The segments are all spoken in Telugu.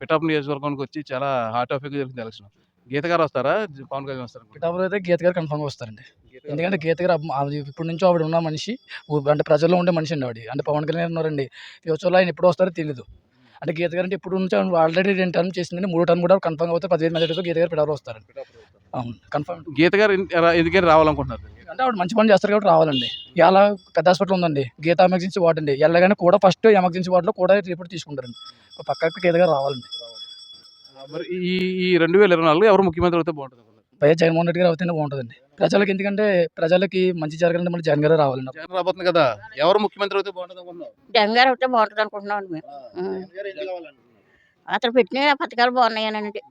పిఠాపురం నియోజకవర్గానికి వచ్చి చాలా హాట్ టాపిక్ జరుగుతుంది ఎలక్షన్. గీత గారు వస్తారా? పవన్ కళ్యాణ్ వస్తారా? పిఠాపురం అయితే గీత గారు కన్ఫర్మ్గా వస్తారండి. ఎందుకంటే గీత గారు ఇప్పటి నుంచో ఆవిడ ఉన్న మనిషి, అంటే ప్రజల్లో ఉండే మనిషి అండి ఆవిడ. అంటే పవన్ కళ్యాణ్ ఉన్నారండి, ఫ్యూచర్లో ఆయన ఎప్పుడు వస్తారో తెలియదు. అంటే గీత గారు అంటే ఇప్పుడు నుంచి ఆల్రెడీ 2 టర్మ్ చేసిందండి, 3వ టర్మ్ కూడా కన్ఫర్మ్గా అవుతారు. 15 మెజారిటీతో గీత గారు పిఠాపురం వస్తారండి. అవును, కన్ఫర్మ్. గీత గారు ఎందుకని రావాలనుకుంటున్నారు? అంటే ఆవిడ మంచి పని చేస్తారు కాబట్టి రావాలండి. ఇలా పెద్ద హాస్పిటల్ ఉందండి, గీత ఎమర్జెన్సీ వార్డ్ అండి. వెళ్ళగానే కూడా ఫస్ట్ ఎమర్జెన్సీ వార్డులో కూడా రిపోర్ట్ తీసుకుంటారండి. పక్కకి గీత గారు రావాలండి. మరి ఈ 2024 ఎవరు ముఖ్యమంత్రి అయితే బాగుంటుంది? వైఎస్ జగన్మోహన్ రెడ్డి గారు అవుతేనే బాగుంటుందండి ప్రజలకి. ఎందుకంటే ప్రజలకి మంచి జరగాలంటే మళ్ళీ జగన్ గారే రావాలండి. జగన్ రాబోతుంది కదా, ఎవరు ముఖ్యమంత్రి అయితే బాగుంటుంది అనుకుంటున్నావు? జగన్ గారు అయితే బాగుంటుంది అనుకుంటున్నాం మేము. అతను పెట్టిన పథకాలు బాగున్నాయనండి.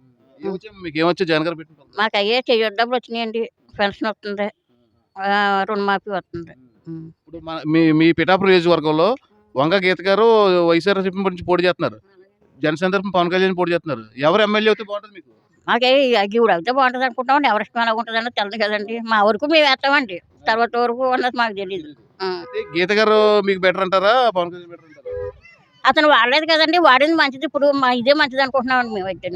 మీకు ఏమొచ్చి జగన్ గారు పెట్టిన పథకాలు? మాకు అయ్యే చెయ్యొద్దు డబ్బులు వచ్చినాయండి, పెన్షన్ వస్తుంది, రుణమాఫీ వస్తుంది. ఇప్పుడు మీ పిఠాపురం నియోజకవర్గంలో వంగ గీత గారు వైఎస్ఆర్సీపీ నుంచి పోటీ చేస్తున్నారు, జనసేన తరఫున పవన్ కళ్యాణ్ పోటీ చేస్తున్నారు. ఎవరు ఎమ్మెల్యే అయితే బాగుంటుంది మీకు? మాకే ఈవిడ అయితే బాగుంటుంది అనుకుంటాం. ఎవరి ఇష్టం ఎలా ఉంటుందని తెలియదు కదండి. మా వరకు మేము వేస్తామండి, తర్వాత వరకు అన్నది మాకు తెలియదు. అయితే గీత గారు మీకు బెటర్ అంటారా, పవన్ కళ్యాణ్ బెటర్ అంటారా? అతను వాడలేదు కదండి, వాడింది మంచిది. ఇప్పుడు ఇదే మంచిది అనుకుంటున్నామండి మేము అయితే.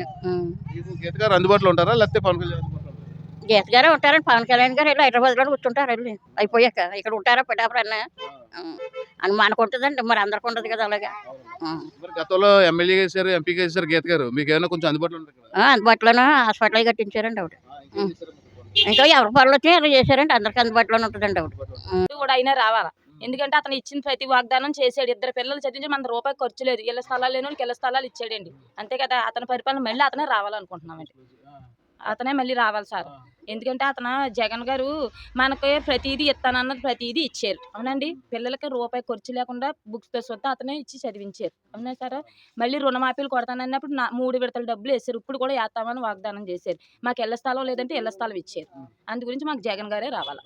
మీకు గీత గారు అందుబాటులో ఉంటారా, లేకపోతే పవన్ కళ్యాణ్ అందుబాటులో ఉంటారా? గీత గారే ఉంటారండి. పవన్ కళ్యాణ్ గారు వెళ్ళి హైదరాబాద్లో కూర్చుంటారు, వెళ్ళి అయిపోయాక ఇక్కడ ఉంటారా పిఠాపురం అని మనకు ఉంటుందండి, మరి అందరికి ఉండదు కదా అలాగా. మరి గతంలో ఎమ్మెల్యే చేశారు, ఎంపీ చేశారు గీత గారు, మీకు ఏమైనా కొంచెం అందుబాటులో ఉంటుంది కదా? అందుబాటులోనే హాస్పిటల్ కట్టించారండి ఆవిడ. ఇంకా ఎవరి పనులు వచ్చి అలా చేశారండి, అందరికి అందుబాటులోనే ఉంటుందండి ఆవిడ. కూడా అయినా రావాలా, ఎందుకంటే అతను ఇచ్చిన ప్రతి వాగ్దానం చేసాడు. 2 పిల్లలు చదివించి మన రూపాయి ఖర్చు లేదు, ఇళ్ళ స్థలాలు లేని వాళ్ళకి ఇళ్ళ స్థలాలు ఇచ్చాడండి. అంతే కదా, అతని పరిపాలన మళ్ళీ అతనే రావాలనుకుంటున్నామండి. అతనే మళ్ళీ రావాలి సార్. ఎందుకంటే అతను జగన్ గారు మనకి ప్రతిదీ ఇస్తానన్నది ప్రతిదీ ఇచ్చారు, అవునండి. పిల్లలకి రూపాయి ఖర్చు లేకుండా బుక్స్ వస్తే అతనే ఇచ్చి చదివించారు, అవునా సార్. మళ్ళీ రుణమాఫీలు కొడతానన్నప్పుడు 3 విడతల డబ్బులు వేసారు, ఇప్పుడు కూడా వేస్తామని వాగ్దానం చేశారు. మాకు ఇళ్ల స్థలం లేదంటే ఇళ్ల స్థలం ఇచ్చారు. అందు గురించి మాకు జగన్ గారే రావాలి.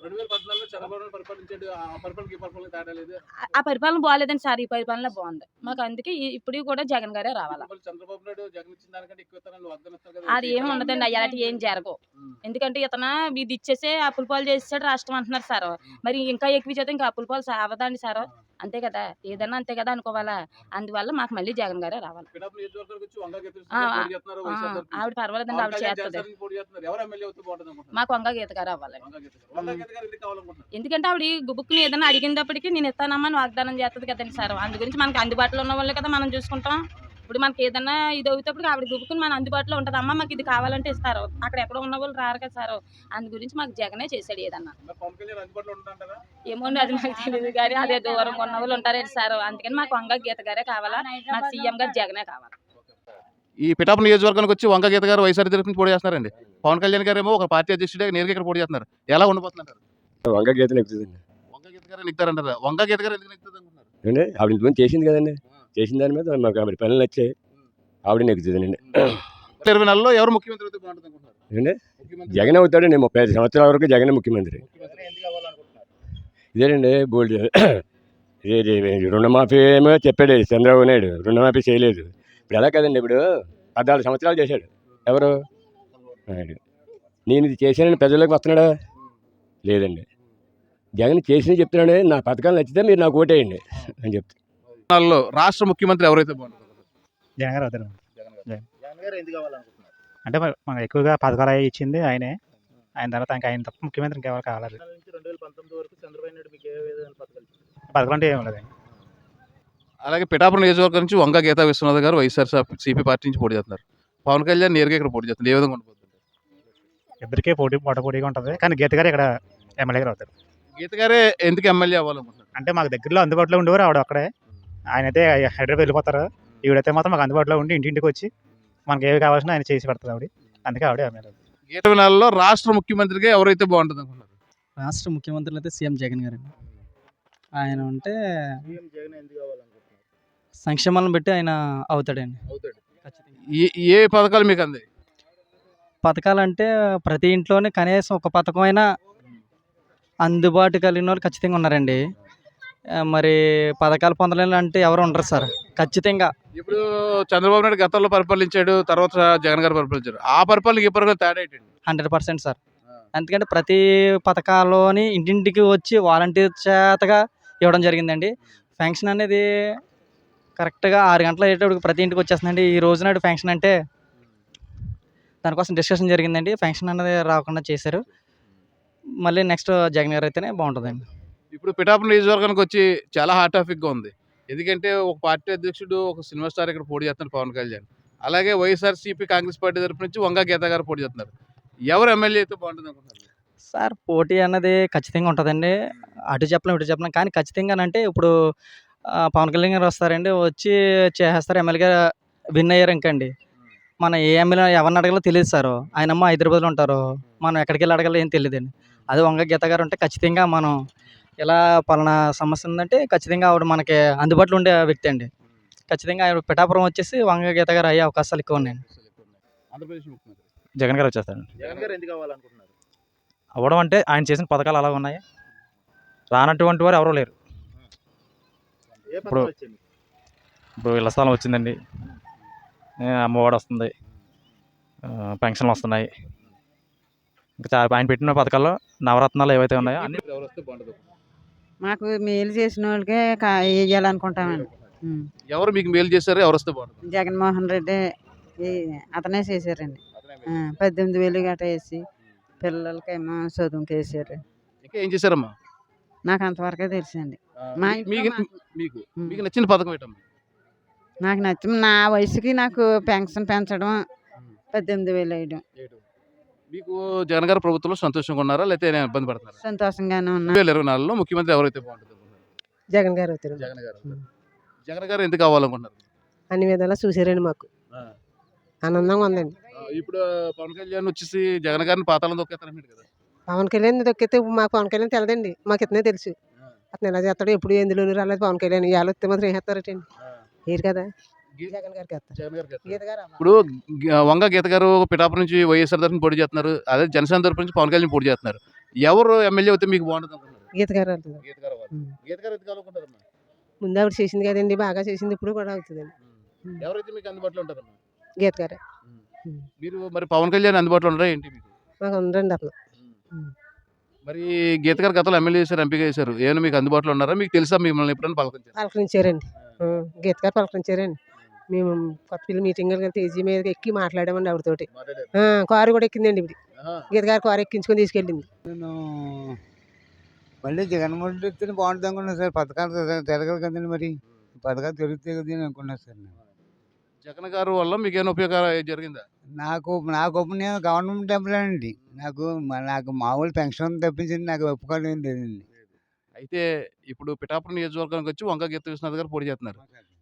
ఆ పరిపాలన బాగాలేదండి సార్, ఈ పరిపాలన బాగుంది మాకు. అందుకే ఇప్పుడు కూడా జగన్ గారే రావాలి. అది ఏమి ఉండదండి, అలాంటి ఏం జరగవు. ఎందుకంటే ఇతను ఇది ఇచ్చేసే అప్పుల పాలు చేసాడు రాష్ట్రం అంటున్నారు సార్. మరి ఇంకా ఎక్కువ చేస్తే ఇంకా అప్పుల పాలు సావదండి సార్. అంతే కదా, ఏదన్నా అంతే కదా అనుకోవాలా. అందువల్ల మాకు మళ్ళీ జగన్ గారే రావాలి. ఆవిడ పర్వాలేదండి, ఆవిడ చేస్తుంది. మాకు వంగ గీత గారు అవ్వాలి. ఎందుకంటే ఆవిడ బుక్ని ఏదైనా అడిగినప్పటికీ నేను ఇస్తానమ్మని వాగ్దానం చేస్తుంది కదండి సార్. అందు గురించి మనకు అందుబాటులో ఉన్న వాళ్ళే కదా మనం చూసుకుంటాం. ఇప్పుడు మనకి ఏదన్నా ఇది అవుతేప్పుడు ఆవిడ గుబుకుని మన అందుబాటులో ఉంటుంది. అమ్మ మాకు ఇది కావాలంటే ఇస్తారు, అక్కడ ఎక్కడ ఉన్న వాళ్ళు రారు కదా సార్. అందు గురించి మాకు జగనే చేశాడు ఏదన్నా. ఏమోండి అది నాకు తెలియదు, కానీ అదే దూరంగా ఉన్న వాళ్ళు ఉంటారేంటి సార్. అందుకని మాకు వంగ గీత గారే కావాలా, మాకు సీఎం గారు జగనే కావాలి. ఈ పిఠాపురం నియోజకవర్గానికి వచ్చి వంగ గీత గారు వైఎస్ఆర్ తరఫున పోటీ చేస్తున్నారండి. పవన్ కళ్యాణ్ గారు ఏమో ఒక పార్టీ అధ్యక్షుడిగా నేరుగా ఇక్కడ పోటీ చేస్తున్నారు. ఎలా ఉండబోతున్నారు? వంగ గీత నెక్కుతుందండి. వంగ గీత గారు నెక్కుతారంటారా? వంగ గీత గారు ఎందుకు నెక్కుతుంది అనుకుంటున్నారు? అంటే ఆవిడ ఇంతమంది చేసింది కదండి, చేసిన దాని మీద మాకు ఆవిడ పనులు నచ్చాయి, ఆవిడ నెక్కుతుందండి. 2024లో ఎవరు ముఖ్యమంత్రి అయితే బాగుంటుంది అనుకుంటున్నారు? జగన్ అవుతాడండి, 35 సంవత్సరాల వరకు జగన్ ముఖ్యమంత్రి. ఇదేనండి బోల్డ్ రుణమాఫీ ఏమో చెప్పాడు చంద్రబాబు నాయుడు, రుణమాఫీ చేయలేదు. ఇప్పుడు ఎలా కదండి, ఇప్పుడు 14 సంవత్సరాలు చేశాడు ఎవరు నాయుడు. నేను ఇది చేశానని ప్రజలకు వస్తున్నాడా? లేదండి. జగన్ చేసినవి చెప్తున్నాడు, నా పథకాలు నచ్చితే మీరు నాకు ఓటేయండి అని చెప్తాను. రాష్ట్ర ముఖ్యమంత్రి ఎవరైతే బాగుంటుంది? జగన్ గారు అవుతారు. అంటే మనకు ఎక్కువగా పథకాలు అవి ఇచ్చింది ఆయనే, ఆయన తర్వాత ఇంకా ఆయన తప్ప ముఖ్యమంత్రి ఇంకెవరు కావాలి. పథకాలు అంటే ఏమి లేదండి. అలాగే పిఠాపురం నియోజకవర్గం నుంచి వంగ గీతా విశ్వనాథ్ గారు వైఎస్ఆర్సీపీ పార్టీ నుంచి పోటీ చేస్తున్నారు. పవన్ కళ్యాణ్ నేరుగా ఇక్కడ పోటీ చేస్తున్నారు. ఏ విధంగా ఉండబోతుంది? ఇద్దరికే పోటీగా ఉంటుంది, కానీ గీత గారు ఇక్కడ ఎమ్మెల్యే గారు అవుతారు. గీత గారే ఎందుకు ఎమ్మెల్యే అవ్వాలనుకుంటున్నారు? అంటే మాకు దగ్గరలో అందుబాటులో ఉండేవారు ఆవిడ అక్కడే. ఆయన అయితే హైదరాబాద్ వెళ్ళిపోతారు, ఈవిడైతే మాత్రం మాకు అందుబాటులో ఉండి ఇంటింటికి వచ్చి మనకి ఏవి కావాల్సిన ఆయన చేసి పెడతారు ఆవిడ. అందుకే ఆవిడ ఎమ్మెల్యే. గీత వినాలలో రాష్ట్ర ముఖ్యమంత్రిగా ఎవరైతే బాగుంటుంది అనుకుంటున్నారు? రాష్ట్ర ముఖ్యమంత్రులు అయితే సీఎం జగన్ గారండి. ఆయన ఉంటే సంక్షేమాలను బట్టి ఆయన అవుతాడండి. ఏ పథకాలు మీకు అందాయి? పథకాలంటే ప్రతి ఇంట్లోనే కనీసం ఒక పథకమైనా అందుబాటు కలిగిన వాళ్ళు ఖచ్చితంగా ఉన్నారండి. మరి పథకాలు పొందలేనంటే ఎవరు ఉండరు సార్ ఖచ్చితంగా. ఇప్పుడు చంద్రబాబు నాయుడు గతంలో పరిపాలించాడు, తర్వాత జగన్ గారు పరిపాలించారు. ఆ పరిపాలనకి ఈ పరిపాలన తేడా ఏంటండి? 100% సార్. ఎందుకంటే ప్రతి పథకాల్లోని ఇంటింటికి వచ్చి వాలంటీర్ చేతగా ఇవ్వడం జరిగిందండి. ఫంక్షన్ అనేది కరెక్ట్గా 6 గంటలు అయ్యేటప్పుడు ప్రతి ఇంటికి వచ్చేస్తుందండి. ఈ రోజు నాడు ఫంక్షన్ అంటే దానికోసం డిస్కషన్ జరిగిందండి. ఫంక్షన్ అన్నది రాకుండా చేశారు. మళ్ళీ నెక్స్ట్ జగన్ గారు అయితేనే బాగుంటుందండి. ఇప్పుడు పిఠాపురం నియోజకవర్గానికి వచ్చి చాలా హాట్ టాపిక్గా ఉంది. ఎందుకంటే ఒక పార్టీ అధ్యక్షుడు ఒక సినిమా స్టార్ ఇక్కడ పోటీ చేస్తున్నారు పవన్ కళ్యాణ్. అలాగే వైఎస్ఆర్సీపీ కాంగ్రెస్ పార్టీ తరపు నుంచి వంగ గీత గారు పోటీ చేస్తున్నారు. ఎవరు ఎమ్మెల్యే అయితే బాగుంటుంది అనుకుంటున్నారు? సార్ పోటీ అన్నది ఖచ్చితంగా ఉంటుందండి. అటు చెప్పలేం ఇటు చెప్పలేం కానీ ఖచ్చితంగానంటే ఇప్పుడు పవన్ కళ్యాణ్ గారు వస్తారండి, వచ్చి చేసేస్తారు. ఎమ్మెల్యేగా విన్ అయ్యారు ఇంకండి. మన ఏ ఎమ్మెల్యే ఎవరిని అడగాలో తెలియదు సార్. ఆయనమ్మ హైదరాబాద్లో ఉంటారు, మనం ఎక్కడికి వెళ్ళి అడగాలో ఏం తెలియదండి. అదే వంగ గీత గారు ఉంటే ఖచ్చితంగా మనం ఇలా పలానా సమస్య ఉందంటే ఖచ్చితంగా ఆవిడ మనకి అందుబాటులో ఉండే వ్యక్తి అండి. ఖచ్చితంగా ఆవిడ పిఠాపురం వచ్చేసి వంగ గీత గారు అయ్యే అవకాశాలు ఎక్కువ ఉన్నాయండి. ఆంధ్రప్రదేశ్ ముఖ్యమంత్రి జగన్ గారు వచ్చేస్తారండి. జగన్ గారు ఎందుకు అవ్వాలనుకుంటున్నారు? అవ్వడం అంటే ఆయన చేసిన పథకాలు అలా ఉన్నాయి, రానటువంటి వారు ఎవరూ లేరు. ఏ పథకాలు వచ్చింది? ఇప్పుడు ఇళ్ల స్థలం వచ్చిందండి, అమ్మఒడి వస్తుంది, పెన్షన్లు వస్తున్నాయి. ఇంకా ఆయన పెట్టిన పథకాల్లో నవరత్నాలు ఏవైతే ఉన్నాయో అన్ని ఎవరు వస్తే బాగుంటుంది? మాకు మేలు చేసిన వాళ్ళకే వేయాలనుకుంటామండి. ఎవరు మీకు మేలు చేశారు? ఎవరు వస్తే బాగుంటుంది? జగన్మోహన్ రెడ్డి అతనే చేశారండి. 18,000 గట్రా వేసి పిల్లలకేమో చదువుకి వేసారు. ఇంకా ఏం చేశారమ్మా? నాకు అంతవరకే తెలుసండి. మా ఇంట్లో మీకు మీకు మీకు నచ్చిన పథకం ఏంటమ్మా? నాకు నచ్చిన నా వయసుకి నాకు పెన్షన్ పెంచడం, 18,000 వేయడం మీకు జగన్ గారు ప్రభుత్వంలో సంతోషంగా ఉన్నారా లేకపోతే ఇబ్బంది పడుతున్నారా? సంతోషంగానే ఉన్నా. 2024లో ముఖ్యమంత్రి ఎవరైతే బాగుంటుంది అనుకుంటున్నారు? జగన్ గారు అవుతారు. జగన్ గారు. జగన్ గారు ఎందుకు అవ్వాలనుకుంటున్నారు? అన్ని విధాలా చూసారండి, మాకు ఆ. ఆనందంగా ఉందండి. ఇప్పుడు పవన్ కళ్యాణ్ వచ్చేసి జగన్ గారిని పాతాళం తొక్కేస్తారంటాడు కదా. పవన్ కళ్యాణ్ దొక్కితే మాకు పవన్ కళ్యాణ్ తెలదండి, మాకు ఇతనే తెలుసు. అతను ఎలా చేస్తాడో ఎప్పుడు ఎందులోనూ రాలేదు పవన్ కళ్యాణ్. ఇవాళ వస్తే మాత్రం ఏం చేస్తారటండి, ఏరు కదా. జగన్ గారికి వేస్తారు. జగన్ గారికి వేస్తారు. గీత గారు ఇప్పుడు వంగ గీత గారు పిఠాపురం నుంచి వైఎస్ఆర్ తరఫున పోటీ చేస్తున్నారు, అదే జనసేన తరఫు నుంచి పవన్ కళ్యాణ్ పోటీ చేస్తున్నారు. ఎవరు ఎమ్మెల్యే అయితే మీకు బాగుంటుంది అనుకుంటున్నారు? గీత గారు అవుతుంది. గీత గారు అవ్వాలి. గీత గారు ఎందుకు అనుకుంటారమ్మా? ముందు ఆవిడ చేసింది కదండి, బాగా చేసింది, ఇప్పుడు కూడా అవుతుందండి. ఎవరైతే మీకు అందుబాటులో ఉంటారమ్మా? గీత గారు మీరు మరి పవన్ కళ్యాణ్ అందుబాటులో ఉన్నారా ఏంటి మీకు? మాకు ఉండండి అతను. మరి గీత గారు గతంలో ఎమ్మెల్యే చేశారు, ఎంపీగా చేశారు, ఏమైనా మీకు అందుబాటులో ఉన్నారా? మీకు తెలుసా మిమ్మల్ని ఎప్పుడైనా పలకరించారు? పలకరించారండి. గీత గారు పలకరించారండి. మేము కొత్త పిల్లలు మీటింగ్ తేజీ మీద ఎక్కి మాట్లాడామండి ఆవిడతోటి. కారు కూడా ఎక్కిందండి ఇప్పుడు. గీత గారు కారు ఎక్కించుకొని తీసుకెళ్ళింది. నేను మళ్ళీ జగన్మోహన్ రెడ్డి బాగుంటుంది అనుకున్నాను సార్. పథకాలు తిరగదు కదండి, మరి పథకాలు తిరుగుతాయి కదా అని అనుకున్నాను సార్. నేను జగన్ గారు వల్ల మీకు ఏమైనా ఉపయోగం జరిగిందా? నాకు నేను గవర్నమెంట్ ఎంప్లాయ్ అండి. నాకు మామూలు పెన్షన్ తప్పించింది, నాకు ఒప్పుకోవడం లేదండి. అయితే ఇప్పుడు పిఠాపురం నియోజకవర్గానికి వచ్చి వంగ గీత విశ్వనాథ్ గారు పోటీ చేస్తున్నారు,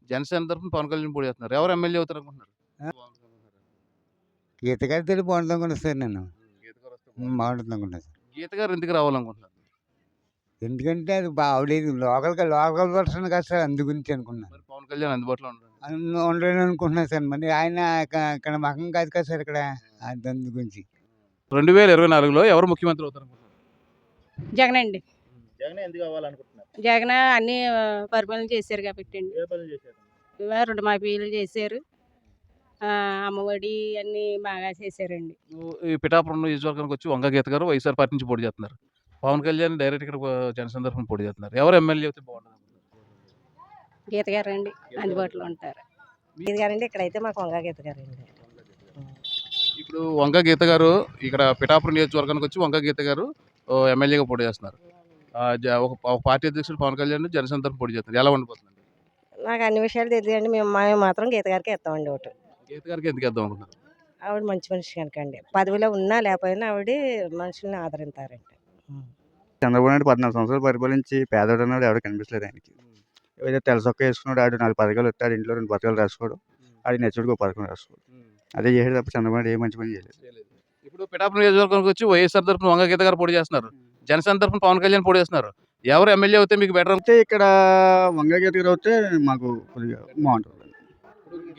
జనసేన తరఫున పవన్ కళ్యాణ్ పోటీ చేస్తున్నారు. ఎవరు ఎమ్మెల్యే అవుతారు అనుకుంటున్నారు? గీత గారి తెలియదు బాగుంటుంది అనుకున్నాను సార్. నేను బాగుంటుంది అనుకున్నాను సార్. గీత గారు ఎందుకు రావాలనుకుంటున్నారు? ఎందుకంటే అది బాగలేదు, లోకల్ పర్సన్ కాదు సార్, అందు గురించి అనుకున్నాను. మరి పవన్ కళ్యాణ్ అందుబాటులో ఉంటారు ఉండలేను అనుకుంటున్నాను సార్. మరి ఆయన ఇక్కడ మకం కాదు కదా సార్, ఇక్కడ అందు గురించి. 2024లో ఎవరు ముఖ్యమంత్రి అవుతారు అనుకుంటున్నారు? జగన్ అండి. జగన్ ఎందుకు అవ్వాలనుకుంటున్నారు? జగన్ అన్ని పరిపాలన చేశారు కాబట్టి అండి. ఏ పనులు చేశారు? 2 మాఫీలు చేశారు, అమ్మఒడి అన్ని బాగా చేశారండి. ఈ పిఠాపురం నియోజకవర్గానికి వచ్చి వంగ గీత గారు వైఎస్ఆర్ పార్టీ నుంచి పోటీ చేస్తున్నారు, పవన్ కళ్యాణ్ డైరెక్ట్ ఇక్కడ జనసేన తరఫున పోటీ చేస్తున్నారు. ఎవరు ఎమ్మెల్యే అయితే బాగుంటుంది? గీత గారు అండి అందుబాటులో ఉంటారు. గీత గారండి ఇక్కడైతే మాకు వంగ గీత గారండి. ఇప్పుడు వంగ గీత గారు ఇక్కడ పిఠాపురం నియోజకవర్గానికి వచ్చి వంగ గీత గారు ఎమ్మెల్యేగా పోటీ చేస్తున్నారు. ఒక పార్టీ అధ్యక్షుడు పవన్ కళ్యాణ్ జనసేన తరఫున పోటీ చేస్తున్నారు. ఎలా ఉండిపోతుంది? నాకు అన్ని విషయాలు తెలియదండి, మేము మాత్రం గీత గారికి ఇస్తామండి ఓటు. గీత గారికి ఎందుకు వేద్దాం అనుకుంటున్నారు? ఆవిడ మంచి మనిషి కనుకండి, పదవిలో ఉన్నా లేకపోయినా ఆవిడ మనుషుల్ని ఆదరిస్తారండి. చంద్రబాబు నాయుడు 14 సంవత్సరాలు పరిపాలించి పేదోడు అన్నాడు ఎవరు కనిపించలేదు ఆయనకి. ఏదైతే తెలసొక్క వేసుకున్నాడు, ఆడు 4 పథకాలు వస్తాడు, ఇంట్లో 2 పథకాలు రాసుకోవడం, ఆడి నచ్చుడికి ఒక పథకం రాసుకోవడం, అదే చేసేది తప్ప చంద్రబాబు నాయుడు ఏ మంచి పని చేయలేదు. ఇప్పుడు పిఠాపురం నియోజకవర్గానికి వచ్చి వైఎస్ఆర్ తరఫున వంగ గీత గారు పోటీ చేస్తున్నారు, జనసేన తరఫున పవన్ కళ్యాణ్ పోటీ చేస్తున్నారు. ఎవరు ఎమ్మెల్యే అయితే మీకు బెటర్? అయితే ఇక్కడ వంగ గీత గారు అయితే మాకు కొద్దిగా బాగుంటుంది.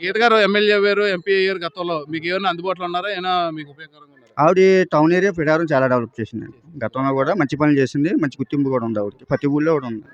గీత గారు ఎమ్మెల్యే అయ్యారు, ఎంపీ అయ్యారు, గతంలో మీకు ఏమైనా అందుబాటులో ఉన్నారా? ఏమైనా మీకు ఉపయోగకరంగా ఉన్నారా? ఆవిడ టౌన్ ఏరియా పిఠాపురం చాలా డెవలప్ చేసింది. గతంలో కూడా మంచి పనులు చేసింది, మంచి గుర్తింపు కూడా ఉంది ఆవిడకి, ప్రతి ఊళ్ళో కూడా ఉంది.